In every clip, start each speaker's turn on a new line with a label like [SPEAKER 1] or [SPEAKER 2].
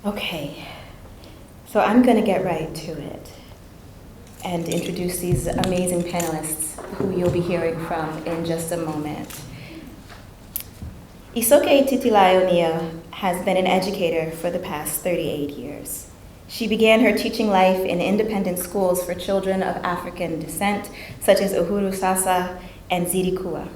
[SPEAKER 1] Okay, so I'm going to get right to it and introduce these amazing panelists who you'll be hearing from in just a moment. Isoka Titilayo has been an educator for the past 38 years. She began her teaching life in independent schools for children of African descent, such as Uhuru Sasa and Zirikua.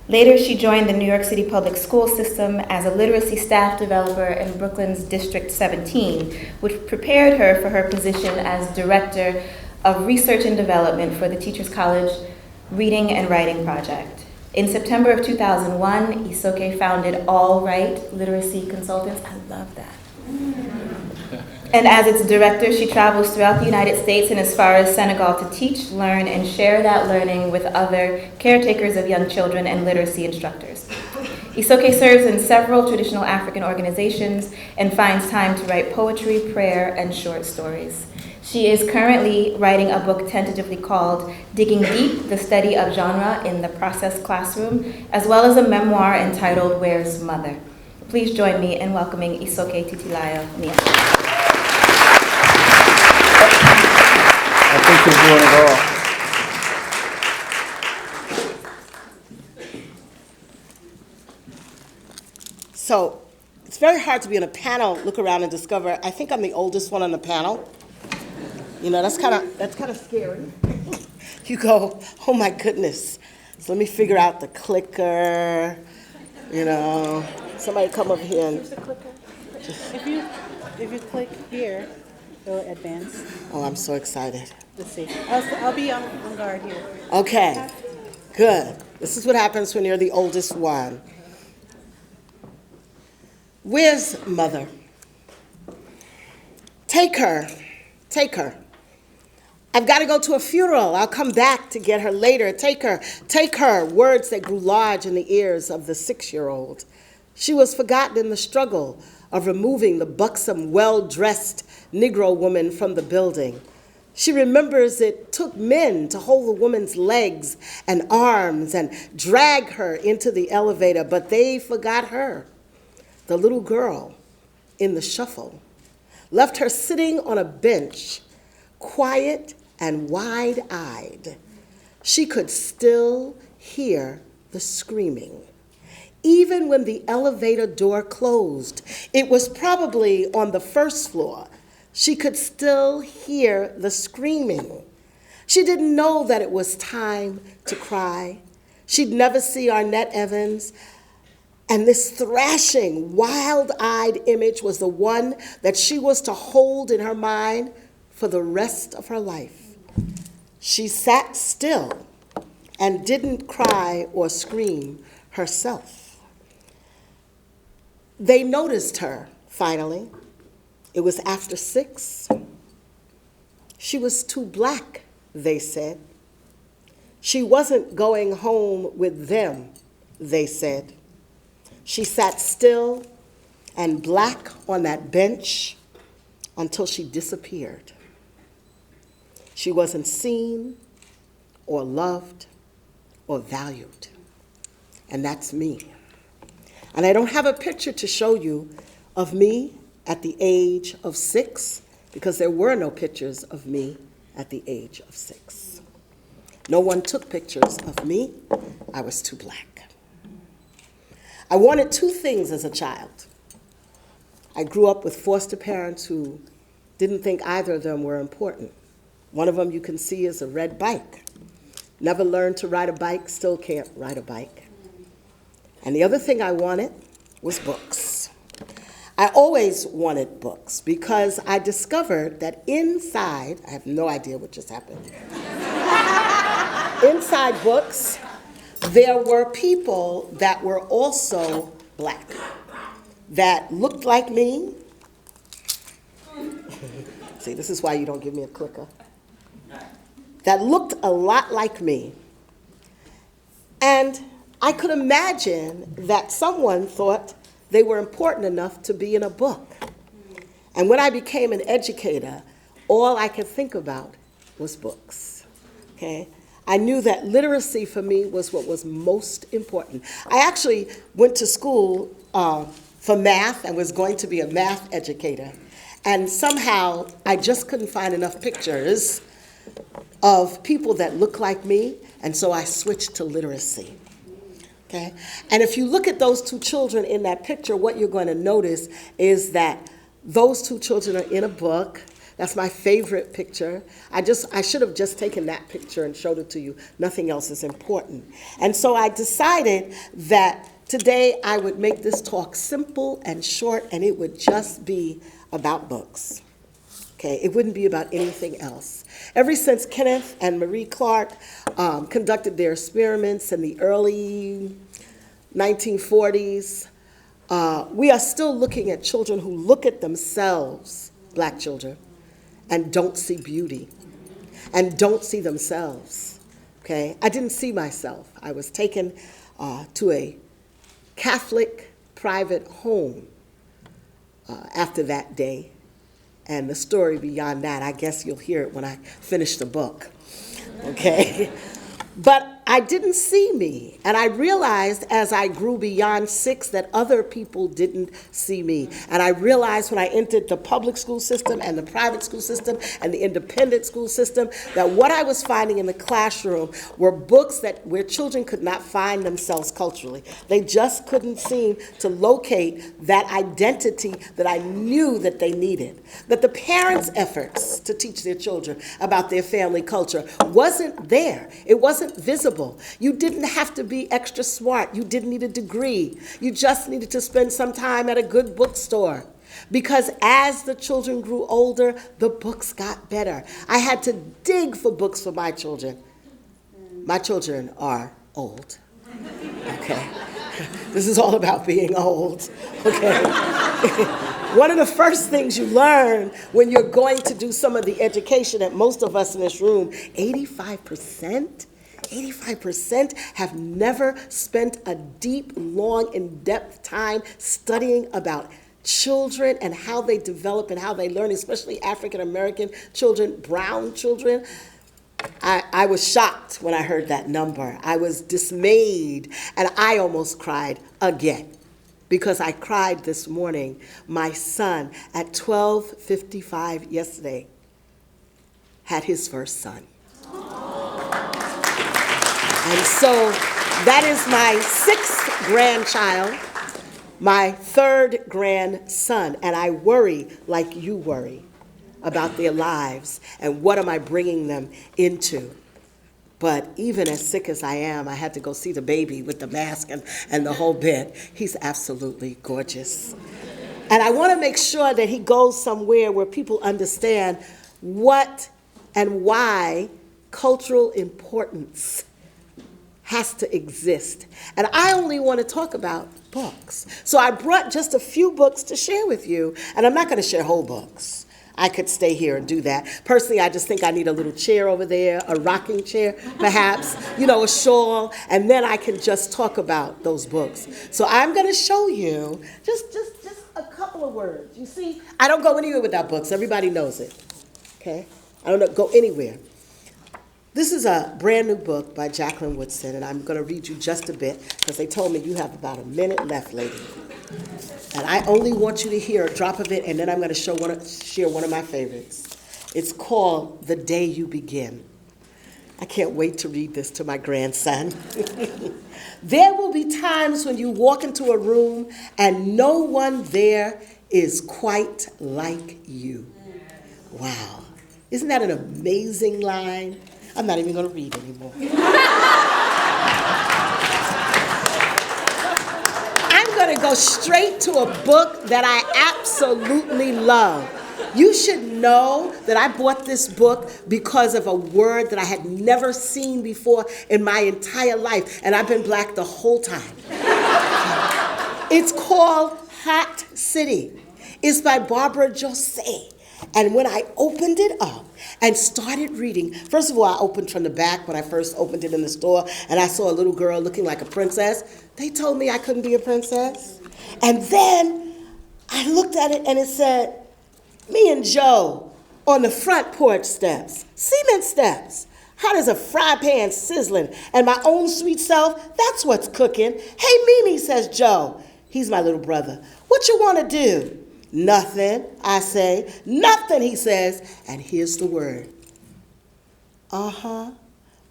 [SPEAKER 1] Later, she joined the New York City public school system as a literacy staff developer in Brooklyn's District 17, which prepared her for her position as Director of Research and Development for the Teachers College Reading and Writing Project. In September of 2001, Isoka founded All Right Literacy Consultants. I love that. And as its director, she travels throughout the United States and as far as Senegal to teach, learn, and share that learning with other caretakers of young children and literacy instructors. Isoka serves in several traditional African organizations and finds time to write poetry, prayer, and short stories. She is currently writing a book tentatively called Digging Deep, the Study of Genre in the Process Classroom, as well as a memoir entitled Where's Mother? Please join me in welcoming Isoka Titilayo Nia.
[SPEAKER 2] I think you're doing it all.
[SPEAKER 3] So it's very hard to be on a panel, look around and discover, I think I'm the oldest one on the panel. You know, that's kind of scary. You go, oh my goodness. So let me figure out the clicker, you know. Somebody come over here and...
[SPEAKER 4] Here's the clicker. If you click here, it'll advance.
[SPEAKER 3] Oh, I'm so excited.
[SPEAKER 4] Let's see. I'll be on guard here.
[SPEAKER 3] Okay, good. This is what happens when you're the oldest one. Where's Mother? Take her. Take her. I've got to go to a funeral. I'll come back to get her later. Take her. Take her. Words that grew large in the ears of the 6-year-old. She was forgotten in the struggle of removing the buxom, well-dressed Negro woman from the building. She remembers it took men to hold the woman's legs and arms and drag her into the elevator, but they forgot her. The little girl in the shuffle left her sitting on a bench, quiet and wide-eyed. She could still hear the screaming. Even when the elevator door closed, it was probably on the first floor, she could still hear the screaming. She didn't know that it was time to cry. She'd never see Arnett Evans, and this thrashing, wild-eyed image was the one that she was to hold in her mind for the rest of her life. She sat still and didn't cry or scream herself. They noticed her, finally. It was after 6. She was too black, they said. She wasn't going home with them, they said. She sat still and black on that bench until she disappeared. She wasn't seen or loved or valued. And that's me. And I don't have a picture to show you of me at the age of 6, because there were no pictures of me at the age of 6. No one took pictures of me. I was too black. I wanted 2 things as a child. I grew up with foster parents who didn't think either of them were important. One of them you can see is a red bike. Never learned to ride a bike, still can't ride a bike. And the other thing I wanted was books. I always wanted books because I discovered that inside, I have no idea what just happened. Inside books, there were people that were also black, that looked like me. See, this is why you don't give me a clicker. That looked a lot like me. And I could imagine that someone thought they were important enough to be in a book. And when I became an educator, all I could think about was books, okay? I knew that literacy for me was what was most important. I actually went to school for math and was going to be a math educator. And somehow I just couldn't find enough pictures of people that look like me, and so I switched to literacy. Okay? And if you look at those two children in that picture, what you're going to notice is that those two children are in a book. That's my favorite picture. I should have just taken that picture and showed it to you. Nothing else is important. And so I decided that today I would make this talk simple and short, and it would just be about books. Okay, it wouldn't be about anything else. Ever since Kenneth and Marie Clark conducted their experiments in the early 1940s, we are still looking at children who look at themselves, black children, and don't see beauty, and don't see themselves. Okay, I didn't see myself. I was taken to a Catholic private home after that day. And the story beyond that, I guess you'll hear it when I finish the book, okay? But I didn't see me, and I realized as I grew beyond 6 that other people didn't see me. And I realized when I entered the public school system and the private school system and the independent school system that what I was finding in the classroom were books where children could not find themselves culturally. They just couldn't seem to locate that identity that I knew that they needed. That the parents' efforts to teach their children about their family culture wasn't there. It wasn't visible. You didn't have to be extra smart. You didn't need a degree. You just needed to spend some time at a good bookstore. Because as the children grew older, the books got better. I had to dig for books for my children. My children are old. Okay? This is all about being old. Okay? One of the first things you learn when you're going to do some of the education that most of us in this room, 85% have never spent a deep, long, in-depth time studying about children and how they develop and how they learn, especially African American children, brown children. I was shocked when I heard that number. I was dismayed, and I almost cried again. Because I cried this morning. My son, at 12:55 yesterday, had his first son. And so that is my 6th grandchild, my 3rd grandson, and I worry like you worry about their lives and what am I bringing them into. But even as sick as I am, I had to go see the baby with the mask and the whole bit. He's absolutely gorgeous. And I want to make sure that he goes somewhere where people understand what and why cultural importance has to exist. And I only want to talk about books. So I brought just a few books to share with you, and I'm not going to share whole books. I could stay here and do that. Personally, I just think I need a little chair over there, a rocking chair, perhaps, a shawl, and then I can just talk about those books. So I'm going to show you just a couple of words. You see, I don't go anywhere without books. Everybody knows it, okay? I don't go anywhere. This is a brand new book by Jacqueline Woodson, and I'm going to read you just a bit because they told me you have about a minute left, lady. And I only want you to hear a drop of it, and then I'm going to share one of my favorites. It's called The Day You Begin. I can't wait to read this to my grandson. There will be times when you walk into a room and no one there is quite like you. Wow. Isn't that an amazing line? I'm not even going to read anymore. I'm going to go straight to a book that I absolutely love. You should know that I bought this book because of a word that I had never seen before in my entire life, and I've been black the whole time. It's called Hot City. It's by Barbara Jose. And when I opened it up and started reading, first of all, I opened from the back when I first opened it in the store, and I saw a little girl looking like a princess. They told me I couldn't be a princess. And then I looked at it and it said, me and Joe on the front porch steps, cement steps, hot as a fry pan sizzling, and my own sweet self, that's what's cooking. Hey, Mimi, says Joe. He's my little brother. What you want to do? Nothing, I say. Nothing, he says. And here's the word. Uh-huh.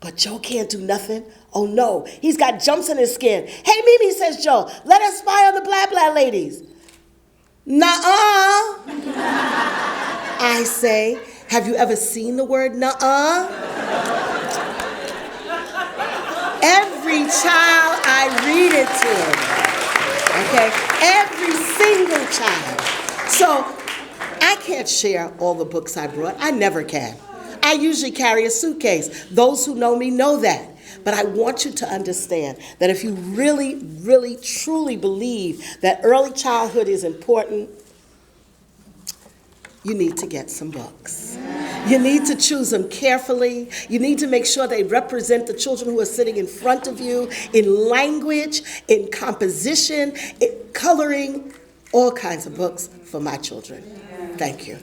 [SPEAKER 3] But Joe can't do nothing. Oh, no. He's got jumps in his skin. Hey, Mimi, says Joe, let us spy on the blah, blah ladies. Nuh-uh. I say, have you ever seen the word nuh-uh? Every child, I read it to him. Okay? Every single child. So I can't share all the books I brought. I never can. I usually carry a suitcase. Those who know me know that. But I want you to understand that if you really, really, truly believe that early childhood is important, you need to get some books. You need to choose them carefully. You need to make sure they represent the children who are sitting in front of you in language, in composition, in coloring, all kinds of books for my children. Thank you.